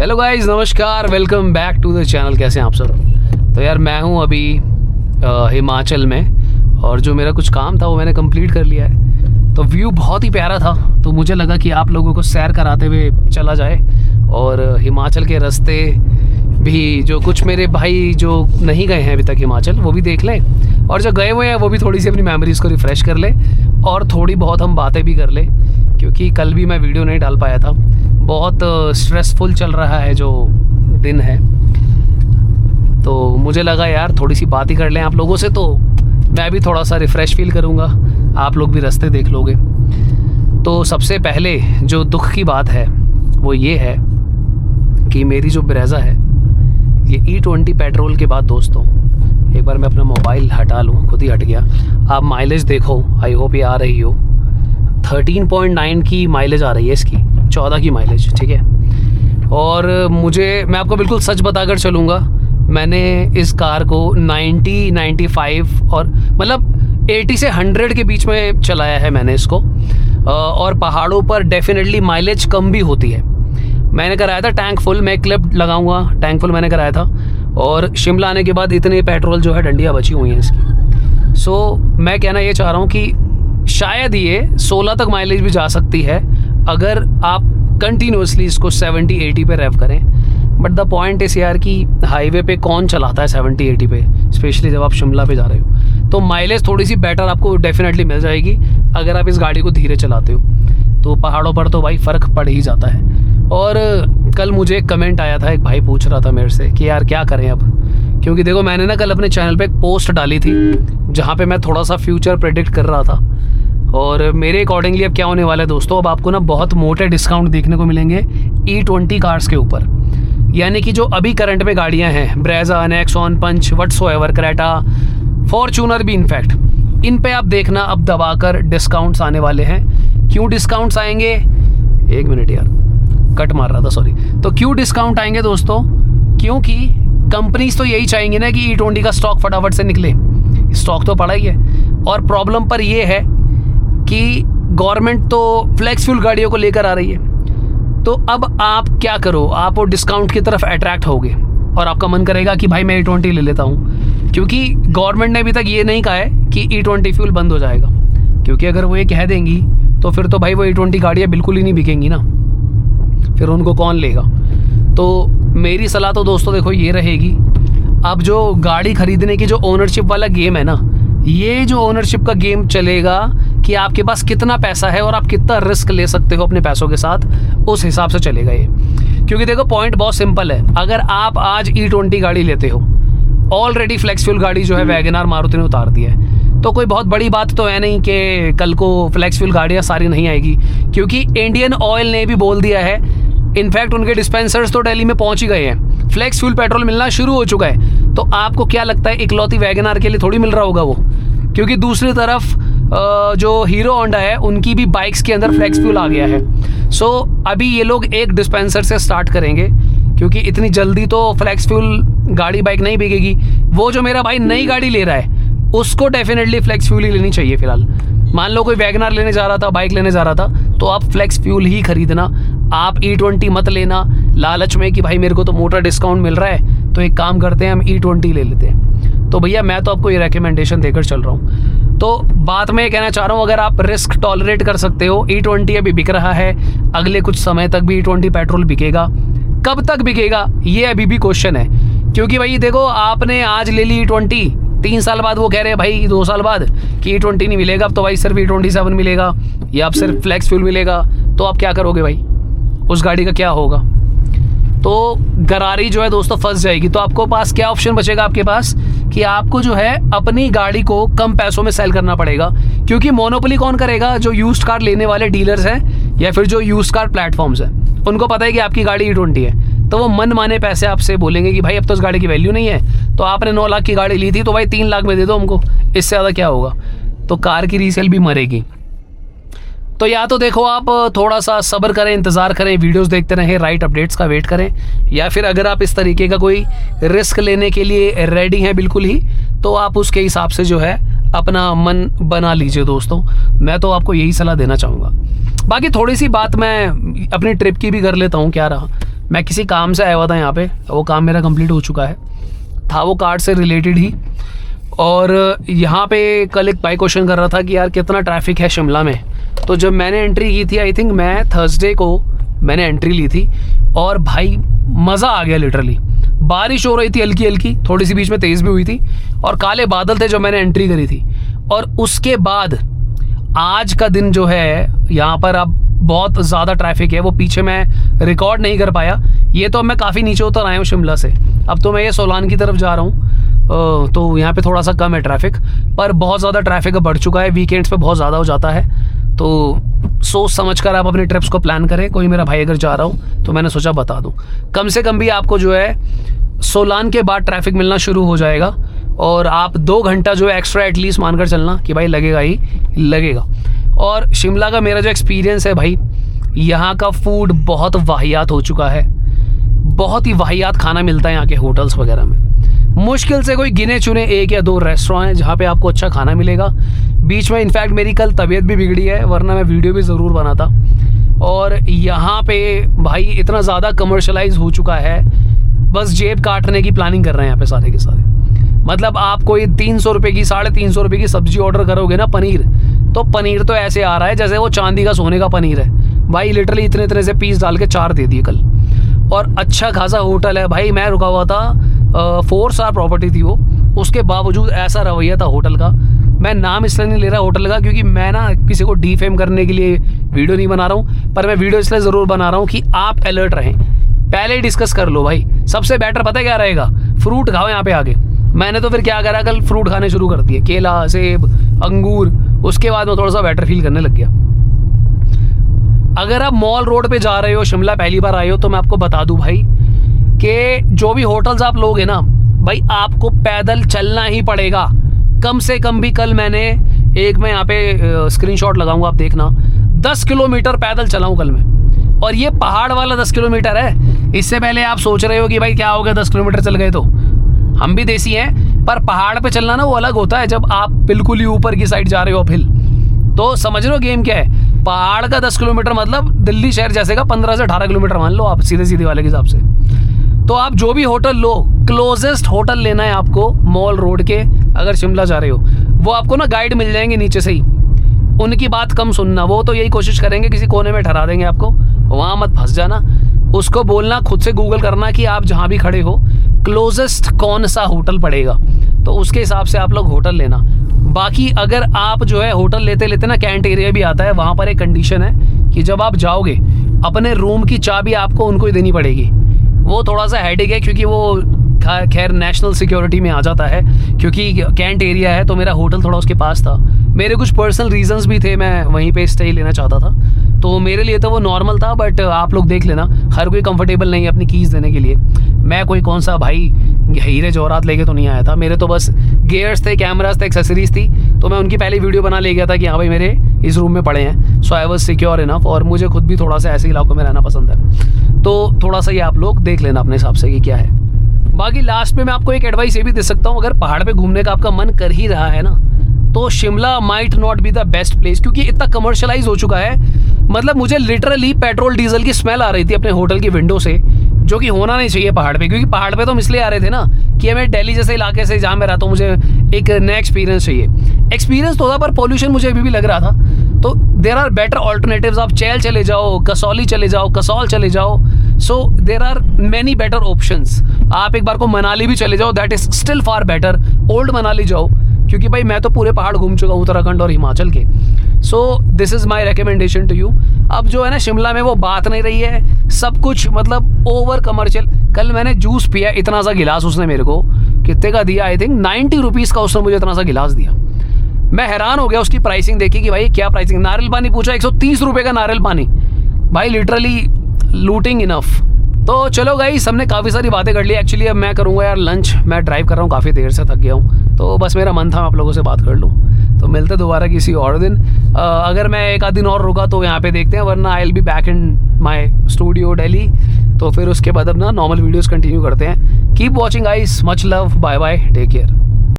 Hello guys, नमस्कार, welcome back to the channel. कैसे हैं आप सब? तो यार मैं हूं अभी हिमाचल में, और जो मेरा कुछ काम था वो मैंने कंप्लीट कर लिया है। तो व्यू बहुत ही प्यारा था, तो मुझे लगा कि आप लोगों को सैर कराते हुए चला जाए, और हिमाचल के रास्ते भी जो कुछ मेरे भाई जो नहीं गए हैं अभी तक हिमाचल, वो भी देख लें, और जो गए हुए हैं वो भी थोड़ी सी अपनी मेमोरीज़ को रिफ़्रेश कर लें, और थोड़ी बहुत हम बातें भी कर लें, क्योंकि कल भी मैं वीडियो नहीं डाल पाया था। बहुत स्ट्रेसफुल चल रहा है जो दिन है, तो मुझे लगा यार थोड़ी सी बात ही कर लें आप लोगों से, तो मैं भी थोड़ा सा रिफ़्रेश फील करूँगा, आप लोग भी रास्ते देख लोगे। तो सबसे पहले जो दुख की बात है वो ये है कि मेरी जो ब्रेज़ा है, ये E20 पेट्रोल के बाद दोस्तों, एक बार मैं अपना मोबाइल हटा लूँ, खुद ही हट गया। आप माइलेज देखो, आई होप ये आ रही हो, 13.9 की माइलेज आ रही है इसकी, 14 की माइलेज, ठीक है। और मैं आपको बिल्कुल सच बताकर चलूँगा, मैंने इस कार को 90, 95 और मतलब 80 से 100 के बीच में चलाया है मैंने इसको। और पहाड़ों पर डेफिनेटली माइलेज कम भी होती है। मैंने कराया था टैंक फुल, मैं क्लिप लगाऊंगा, टैंक फुल मैंने कराया था, और शिमला आने के बाद इतने पेट्रोल जो है डंडियाँ बची हुई हैं इसकी। सो मैं कहना ये चाह रहा हूँ कि शायद ये 16 तक माइलेज भी जा सकती है अगर आप कंटिन्यूसली इसको 70-80 पे रेव करें। बट द पॉइंट इस यार कि हाईवे पे कौन चलाता है 70-80 पे, स्पेशली जब आप शिमला पे जा रहे हो। तो माइलेज थोड़ी सी बेटर आपको डेफिनेटली मिल जाएगी अगर आप इस गाड़ी को धीरे चलाते हो। तो पहाड़ों पर तो भाई फ़र्क पड़ ही जाता है। और कल मुझे एक कमेंट आया था, एक भाई पूछ रहा था मेरे से कि यार क्या करें अब, क्योंकि देखो मैंने ना कल अपने चैनल पे एक पोस्ट डाली थी जहाँ पे मैं थोड़ा सा फ्यूचर प्रेडिक्ट कर रहा था, और मेरे अकॉर्डिंगली अब क्या होने वाला है दोस्तों, अब आपको ना बहुत मोटे डिस्काउंट देखने को मिलेंगे E20 कार्स के ऊपर। यानी कि जो अभी करंट में गाड़ियाँ हैं, ब्रेज़ा, नेक्सॉन, पंच, व्हाटसोएवर, क्रेटा, फॉर्च्यूनर भी इनफैक्ट, इन पे आप देखना अब दबाकर डिस्काउंट्स आने वाले हैं। क्यों डिस्काउंट्स आएंगे, एक मिनट यार कट मार रहा था, सॉरी। तो क्यों डिस्काउंट आएंगे दोस्तों, क्योंकि कंपनीज तो यही चाहेंगे ना कि E20 का स्टॉक फटाफट से निकले, स्टॉक तो पड़ा ही है। और प्रॉब्लम पर ये है कि गवर्नमेंट तो फ्लेक्स फ्यूल गाड़ियों को लेकर आ रही है, तो अब आप क्या करो, आप वो डिस्काउंट की तरफ अट्रैक्ट होगे और आपका मन करेगा कि भाई मैं E20 ले लेता हूँ, क्योंकि गवर्नमेंट ने अभी तक ये नहीं कहा है कि E20 फ्यूल बंद हो जाएगा। क्योंकि अगर वो ये कह देंगी तो फिर तो भाई वो E20 गाड़ियाँ बिल्कुल ही नहीं बिकेंगी ना, फिर उनको कौन लेगा। तो मेरी सलाह तो दोस्तों देखो ये रहेगी, अब जो गाड़ी खरीदने की जो ओनरशिप वाला गेम है ना, ये जो ओनरशिप का गेम चलेगा कि आपके पास कितना पैसा है और आप कितना रिस्क ले सकते हो अपने पैसों के साथ, उस हिसाब से चलेगा ये। क्योंकि देखो पॉइंट बहुत सिंपल है, अगर आप आज E20 गाड़ी लेते हो, ऑलरेडी फ्लेक्स फ्यूल गाड़ी जो है वैगनआर मारुति ने उतार दी है, तो कोई बहुत बड़ी बात तो है नहीं कि कल को फ्लेक्स फ्यूल गाड़ियाँ सारी नहीं आएगी, क्योंकि इंडियन ऑयल ने भी बोल दिया है, इनफैक्ट उनके डिस्पेंसर्स तो दिल्ली में पहुंच ही गए हैं, फ्लेक्स फ्यूल पेट्रोल मिलना शुरू हो चुका है। तो आपको क्या लगता है इकलौती वैगनआर के लिए थोड़ी मिल रहा होगा वो, क्योंकि दूसरी तरफ जो हीरो होंडा है उनकी भी बाइक्स के अंदर फ्लेक्स फ्यूल आ गया है। सो अभी ये लोग एक डिस्पेंसर से स्टार्ट करेंगे, क्योंकि इतनी जल्दी तो फ्लेक्स फ्यूल गाड़ी बाइक नहीं बिकेगी। वो जो मेरा भाई नई गाड़ी ले रहा है उसको डेफिनेटली फ्लेक्स फ्यूल ही लेनी चाहिए फिलहाल। मान लो कोई वैगनआर लेने जा रहा था, बाइक लेने जा रहा था, तो आप फ्लेक्स फ्यूल ही खरीदना, आप E20 मत लेना लालच में कि भाई मेरे को तो मोटा डिस्काउंट मिल रहा है, तो एक काम करते हैं हम E20 ले लेते हैं। तो भैया मैं तो आपको ये रिकमेंडेशन देकर चल रहा हूँ। तो बात मैं ये कहना चाह रहा हूँ, अगर आप रिस्क टॉलरेट कर सकते हो, E20 अभी बिक रहा है, अगले कुछ समय तक भी E20 पेट्रोल बिकेगा। कब तक बिकेगा ये अभी भी क्वेश्चन है, क्योंकि भाई देखो आपने आज ले ली E20, 3 साल बाद वो कह रहे हैं भाई 2 साल बाद कि E20 नहीं मिलेगा, अब तो भाई सिर्फ E27 मिलेगा या अब सिर्फ फ्लेक्स फ्यूल मिलेगा। तो आप क्या करोगे भाई, उस गाड़ी का क्या होगा? तो गरारी जो है दोस्तों फंस जाएगी। तो आपको पास क्या ऑप्शन बचेगा आपके पास, कि आपको जो है अपनी गाड़ी को कम पैसों में सेल करना पड़ेगा, क्योंकि मोनोपोली कौन करेगा, जो यूज्ड कार लेने वाले डीलर्स हैं या फिर जो यूज्ड कार प्लेटफॉर्म्स हैं, उनको पता है कि आपकी गाड़ी E20 है, तो वो मन माने पैसे आपसे बोलेंगे कि भाई अब तो उस गाड़ी की वैल्यू नहीं है, तो आपने 9 लाख की गाड़ी ली थी तो भाई 3 लाख में दे दो हमको, इससे ज़्यादा क्या होगा। तो कार की रीसेल भी मरेगी। तो या तो देखो आप थोड़ा सा सब्र करें, इंतज़ार करें, वीडियोस देखते रहें, राइट अपडेट्स का वेट करें, या फिर अगर आप इस तरीके का कोई रिस्क लेने के लिए रेडी हैं बिल्कुल ही, तो आप उसके हिसाब से जो है अपना मन बना लीजिए दोस्तों। मैं तो आपको यही सलाह देना चाहूँगा। बाकी थोड़ी सी बात मैं अपनी ट्रिप की भी कर लेता हूँ। क्या रहा, मैं किसी काम से आया हुआ था यहाँ पे, वो काम मेरा कंप्लीट हो चुका है, था वो कार्ड से रिलेटेड ही। और यहाँ पे कल एक भाई क्वेश्चन कर रहा था कि यार कितना ट्रैफिक है शिमला में। तो जब मैंने एंट्री की थी, आई थिंक मैं थर्सडे को मैंने एंट्री ली थी, और भाई मज़ा आ गया लिटरली। बारिश हो रही थी हल्की हल्की, थोड़ी सी बीच में तेज़ भी हुई थी, और काले बादल थे जब मैंने एंट्री करी थी। और उसके बाद आज का दिन जो है यहाँ पर अब बहुत ज़्यादा ट्रैफिक है, वो पीछे मैं रिकॉर्ड नहीं कर पाया। ये तो मैं काफ़ी नीचे उतर आया हूँ शिमला से, अब तो मैं ये सोलान की तरफ जा रहा हूँ, तो यहाँ पे थोड़ा सा कम है ट्रैफिक, पर बहुत ज़्यादा ट्रैफिक बढ़ चुका है, वीकेंड्स पे बहुत ज़्यादा हो जाता है। तो सोच समझ कर आप अपने ट्रिप्स को प्लान करें। कोई मेरा भाई अगर जा रहा हो तो मैंने सोचा बता दूँ, कम से कम भी आपको जो है सोलान के बाद ट्रैफिक मिलना शुरू हो जाएगा, और आप 2 घंटा जो है एक्स्ट्रा एटलीस्ट मानकर चलना कि भाई लगेगा ही लगेगा। और शिमला का मेरा जो एक्सपीरियंस है भाई, यहाँ का फूड बहुत वाहियात हो चुका है, बहुत ही वाहियात खाना मिलता है यहाँ के होटल्स वगैरह में। मुश्किल से कोई गिने चुने 1 या 2 रेस्टोरेंट हैं जहाँ पे आपको अच्छा खाना मिलेगा। बीच में इनफैक्ट मेरी कल तबीयत भी बिगड़ी है, वरना मैं वीडियो भी ज़रूर बनाता। और यहाँ पे भाई इतना ज़्यादा कमर्शलाइज हो चुका है, बस जेब काटने की प्लानिंग कर रहे हैं यहाँ पे सारे के सारे। मतलब आप कोई 300 रुपये की 350 रुपये की सब्जी ऑर्डर करोगे ना, पनीर, तो पनीर तो ऐसे आ रहा है जैसे वो चांदी का सोने का पनीर है भाई। लिटरली इतने इतने से पीस डाल के 4 दे दिए कल। और अच्छा खासा होटल है भाई, मैं रुका हुआ था 4 स्टार प्रॉपर्टी थी वो, उसके बावजूद ऐसा रवैया था होटल का। मैं नाम इसलिए नहीं ले रहा होटल का क्योंकि मैं ना किसी को डीफेम करने के लिए वीडियो नहीं बना रहा हूँ, पर मैं वीडियो इसलिए ज़रूर बना रहा हूँ कि आप अलर्ट रहें, पहले ही डिस्कस कर लो भाई। सबसे बेटर पता है क्या रहेगा, फ्रूट खाओ यहाँ पे आके। मैंने तो फिर क्या करा, कल फ्रूट खाने शुरू कर दिए, केला, सेब, अंगूर। उसके बाद मैं थोड़ा सा बेटर फील करने लग गया। अगर आप मॉल रोड पे जा रहे हो, शिमला पहली बार आए हो, तो मैं आपको बता दूं भाई कि जो भी होटल्स आप लोगे ना भाई, आपको पैदल चलना ही पड़ेगा कम से कम भी। कल मैंने एक, मैं यहाँ पे स्क्रीनशॉट लगाऊंगा आप देखना, 10 किलोमीटर पैदल चला हूँ कल मैं, और ये पहाड़ वाला 10 किलोमीटर है। इससे पहले आप सोच रहे हो कि भाई क्या हो गया 10 किलोमीटर चल गए, तो हम भी देसी हैं, पर पहाड़ पे चलना ना वो अलग होता है जब आप बिल्कुल ही ऊपर की साइड जा रहे हो अपहिल। तो समझ रहे हो गेम क्या है। पहाड़ का 10 किलोमीटर मतलब दिल्ली शहर जैसे का 15 से 18 किलोमीटर मान लो आप, सीधे सीधे वाले के हिसाब से। तो आप जो भी होटल लो, क्लोजेस्ट होटल लेना है आपको मॉल रोड के, अगर शिमला जा रहे हो। वो आपको ना गाइड मिल जाएंगे नीचे से ही, उनकी बात कम सुनना, वो तो यही कोशिश करेंगे किसी कोने में ठहरा देंगे आपको, वहाँ मत फंस जाना। उसको बोलना, खुद से गूगल करना कि आप जहाँ भी खड़े हो क्लोजेस्ट कौन सा होटल पड़ेगा, तो उसके हिसाब से आप लोग होटल लेना। बाकी अगर आप जो है होटल लेते लेते ना, कैंट एरिया भी आता है, वहाँ पर एक कंडीशन है कि जब आप जाओगे अपने रूम की चाबी आपको उनको ही देनी पड़ेगी। वो थोड़ा सा हेडेक है क्योंकि वो खैर नेशनल सिक्योरिटी में आ जाता है, क्योंकि कैंट एरिया है, तो मेरा होटल थोड़ा उसके पास था। मेरे कुछ पर्सनल रीजंस भी थे, मैं वहीं पे स्टे लेना चाहता था, तो मेरे लिए तो वो नॉर्मल था। बट आप लोग देख लेना, हर कोई कंफर्टेबल नहीं है अपनी कीज़ देने के लिए। मैं कोई कौन सा भाई हीरे जवाहरात लेके तो नहीं आया था, मेरे तो बस गियर्स थे, कैमरास थे, एक्सेसरीज थी, तो मैं उनकी पहले वीडियो बना ले गया था कि हाँ भाई मेरे इस रूम में पड़े हैं। सो आई वाज सिक्योर इनफ, और मुझे खुद भी थोड़ा सा ऐसे इलाकों में रहना पसंद है, तो थोड़ा सा ये आप लोग देख लेना अपने हिसाब से कि क्या है। बाकी लास्ट में मैं आपको एक एडवाइस ये भी दे सकता हूँ, अगर पहाड़ पे घूमने का आपका मन कर ही रहा है ना, तो Shimla might not be the best place, क्योंकि इतना कमर्शलाइज हो चुका है। मतलब मुझे लिटरली पेट्रोल डीजल की स्मेल आ रही थी अपने होटल की विंडो से, जो कि होना नहीं चाहिए पहाड़ पे, क्योंकि पहाड़ पे तो हम इसलिए आ रहे थे ना कि हमें दिल्ली जैसे इलाके से, जहाँ मैं रहता हूँ, मुझे एक नया एक्सपीरियंस चाहिए। एक्सपीरियंस तो था, पर पोल्यूशन मुझे अभी भी लग रहा था। तो देर आर बेटर ऑल्टरनेटिव्स, आप चैल चले जाओ, कसौली चले जाओ, कसौल चले जाओ। So there are many better options. आप एक बार को मनाली भी चले जाओ, that is still far better. Old Manali जाओ, क्योंकि भाई मैं तो पूरे पहाड़ घूम चुका हूँ उत्तराखंड और हिमाचल के। So this is my recommendation to you. अब जो है ना शिमला में वो बात नहीं रही है, सब कुछ मतलब ओवर कमर्शियल। कल मैंने जूस पिया, इतना सा गिलास उसने मेरे को कितने का दिया, आई थिंक 90 रुपीज़ का उसने मुझे इतना सा गिलास दिया। मैं हैरान हो गया उसकी प्राइसिंग देखी कि भाई क्या प्राइसिंग। नारियल पानी पूछा, 130 रुपये का नारियल पानी। भाई लिटरली लूटिंग इनफ। तो चलो गाइस, हमने काफ़ी सारी बातें कर ली। एक्चुअली अब मैं करूँगा यार लंच, मैं ड्राइव कर रहा हूँ, काफ़ी देर से थक गया हूँ, तो बस मेरा मन था मैं आप लोगों से बात कर लूँ। तो मिलते दोबारा किसी और दिन। अगर मैं एक आध दिन और रुका तो यहाँ पे देखते हैं, वरना I will be back in my studio Delhi. तो फिर उसके बाद अब ना नॉर्मल वीडियोज़ कंटिन्यू करते हैं। Keep watching guys, much love, bye bye, take care.